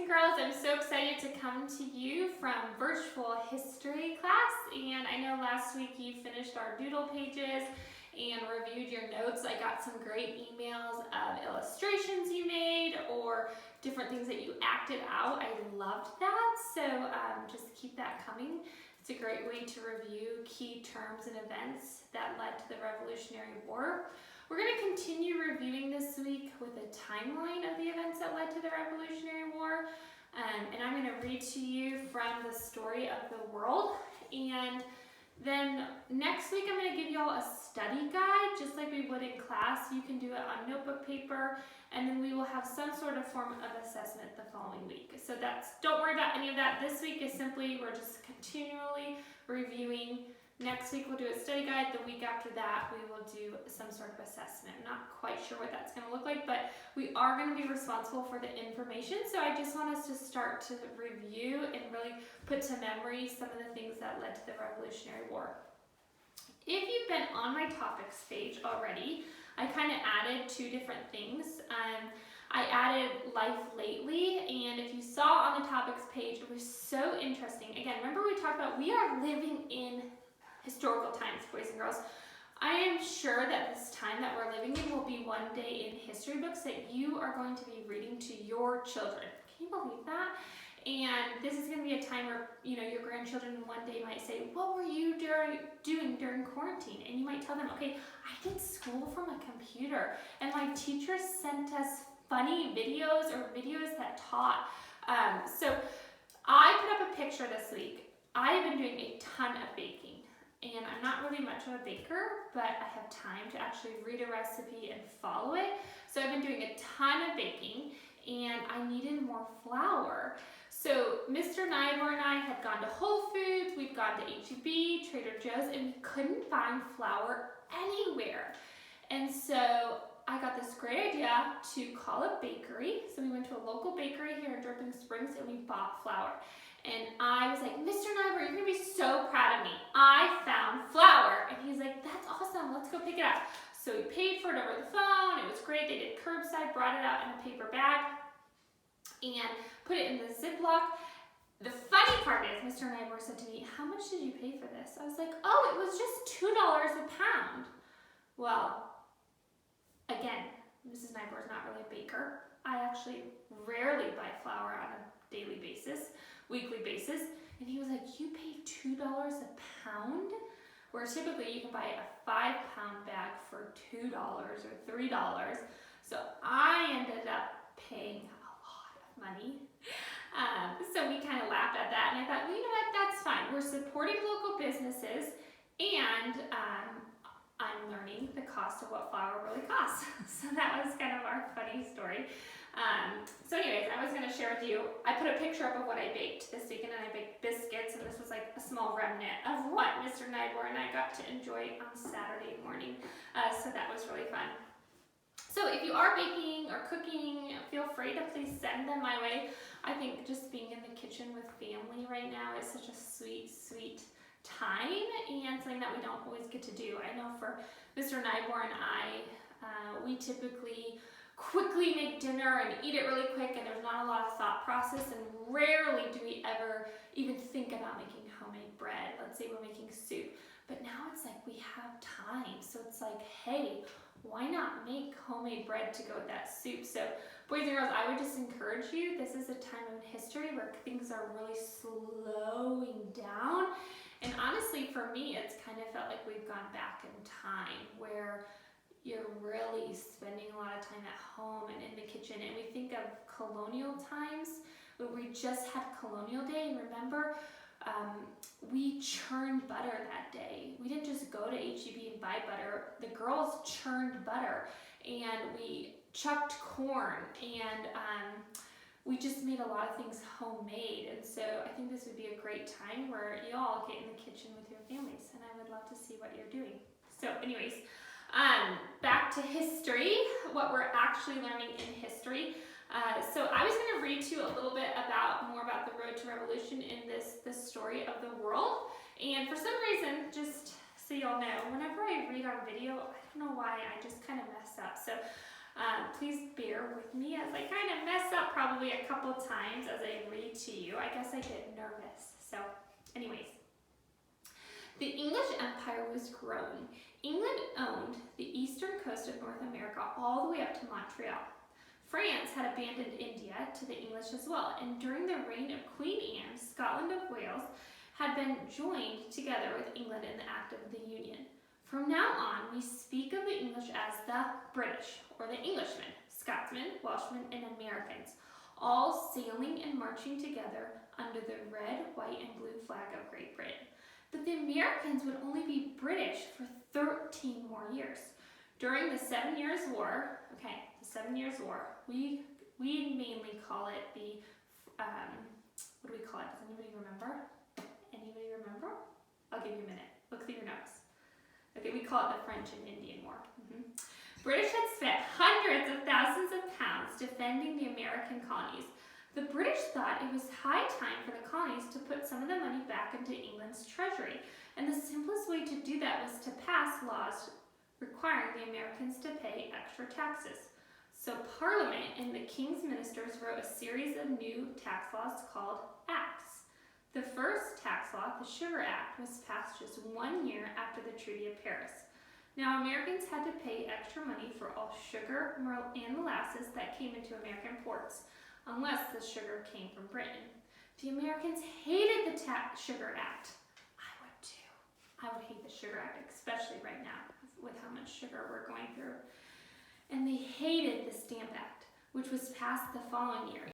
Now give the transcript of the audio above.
girls, I'm so excited to come to you from virtual history class, and I know last week you finished our doodle pages and reviewed your notes. I got some great emails of illustrations you made or different things that you acted out. I loved that, so just keep that coming. It's a great way to review key terms and events that led to the Revolutionary War. We're going to continue reviewing this week with a timeline of the events that led to the Revolutionary War. And I'm going to read to you from the story of the world. And then next week I'm going to give you all a study guide, just like we would in class. You can do it on notebook paper, and then we will have some sort of form of assessment the following week. So don't worry about any of that. This week is simply, we're just continually reviewing. Next week we'll do a study guide. The week after that we will do some sort of assessment. I'm not quite sure what that's going to look like, but we are going to be responsible for the information. So I just want us to start to review and really put to memory some of the things that led to the Revolutionary War. If you've been on my topics page already, I kind of added two different things. I added life lately, and if you saw on the topics page, it was so interesting. Again, remember we talked about we are living in historical times, boys and girls. I am sure that this time that we're living in will be one day in history books that you are going to be reading to your children. Can you believe that? And this is going to be a time where, you know, your grandchildren one day might say, what were you doing during quarantine? And you might tell them, okay, I did school from a computer, and my teachers sent us funny videos or videos that taught. So I put up a picture this week. I have been doing a ton of baking. And I'm not really much of a baker, but I have time to actually read a recipe and follow it. So I've been doing a ton of baking, and I needed more flour. So Mr. Nybor and I had gone to Whole Foods, we've gone to H-E-B, Trader Joe's, and we couldn't find flour anywhere. And so I got this great idea to call a bakery. So we went to a local bakery here in Dripping Springs, and we bought flour. And I was like, Mr. Nybor, you're going to be so proud of me. I found flour. And he's like, that's awesome. Let's go pick it up. So we paid for it over the phone. It was great. They did curbside, brought it out in a paper bag, and put it in the Ziploc. The funny part is, Mr. Nybor said to me, how much did you pay for this? I was like, oh, it was just $2 a pound. Well, again, Mrs. Nybor is not really a baker. I actually rarely buy flour on a daily basis, weekly basis, and he was like, you pay $2 a pound? Where typically you can buy a 5-pound bag for $2 or $3. So I ended up paying a lot of money. So we kind of laughed at that, and I thought, well, you know what, that's fine. We're supporting local businesses, and I'm learning the cost of what flour really costs. So that was kind of our funny story. So anyways, I was going to share with you, I put a picture up of what I baked this weekend, and I baked biscuits, and this was like a small remnant of what Mr. Nybor and I got to enjoy on Saturday morning. So that was really fun. So if you are baking or cooking, feel free to please send them my way. I think just being in the kitchen with family right now is such a sweet, sweet time, and something that we don't always get to do. I know for Mr. Nybor and I, we typically quickly make dinner and eat it really quick, and there's not a lot of thought process, and rarely do we ever even think about making homemade bread. Let's say we're making soup, but now it's like we have time, so it's like, hey, why not make homemade bread to go with that soup? So boys and girls, I would just encourage you, this is a time in history where things are really slowing down, and honestly for me it's kind of felt like we've gone back in time where you're really spending a lot of time at home and in the kitchen. And we think of colonial times, where we just had Colonial Day, and remember, we churned butter that day. We didn't just go to H-E-B and buy butter. The girls churned butter, and we chucked corn, and we just made a lot of things homemade. And so I think this would be a great time where you all get in the kitchen with your families, and I would love to see what you're doing. So anyways, back to history, what we're actually learning in history. So I was going to read to you a little bit more about the road to revolution in this story of the world. And for some reason, just so y'all know, whenever I read on video, I don't know why, I just kind of mess up. So please bear with me as I kind of mess mess up probably a couple times as I read to you. I guess I get nervous. So anyways, the English Empire was growing. England owned the eastern coast of North America all the way up to Montreal. France had abandoned India to the English as well, and during the reign of Queen Anne, Scotland of Wales had been joined together with England in the Act of the Union. From now on, we speak of the English as the British, or the Englishmen, Scotsmen, Welshmen, and Americans, all sailing and marching together under the red, white, and blue flag of Great Britain. But the Americans would only be British for 13 more years. During the 7 Years' War, the 7 Years' War, we mainly call it the, what do we call it? Does anybody remember? Anybody remember? I'll give you a minute. Look through your notes. Okay, we call it the French and Indian War. British had spent hundreds of thousands of pounds defending the American colonies. The British thought it was high time for the colonies to put some of the money back into England's treasury, and the simplest way to do that was to pass laws requiring the Americans to pay extra taxes. So Parliament and the King's ministers wrote a series of new tax laws called Acts. The first tax law, the Sugar Act, was passed just 1 year after the Treaty of Paris. Now, Americans had to pay extra money for all sugar and molasses that came into American ports, unless the sugar came from Britain. The Americans hated the Sugar Act. I would too. I would hate the Sugar Act, especially right now with how much sugar we're going through. And they hated the Stamp Act, which was passed the following year.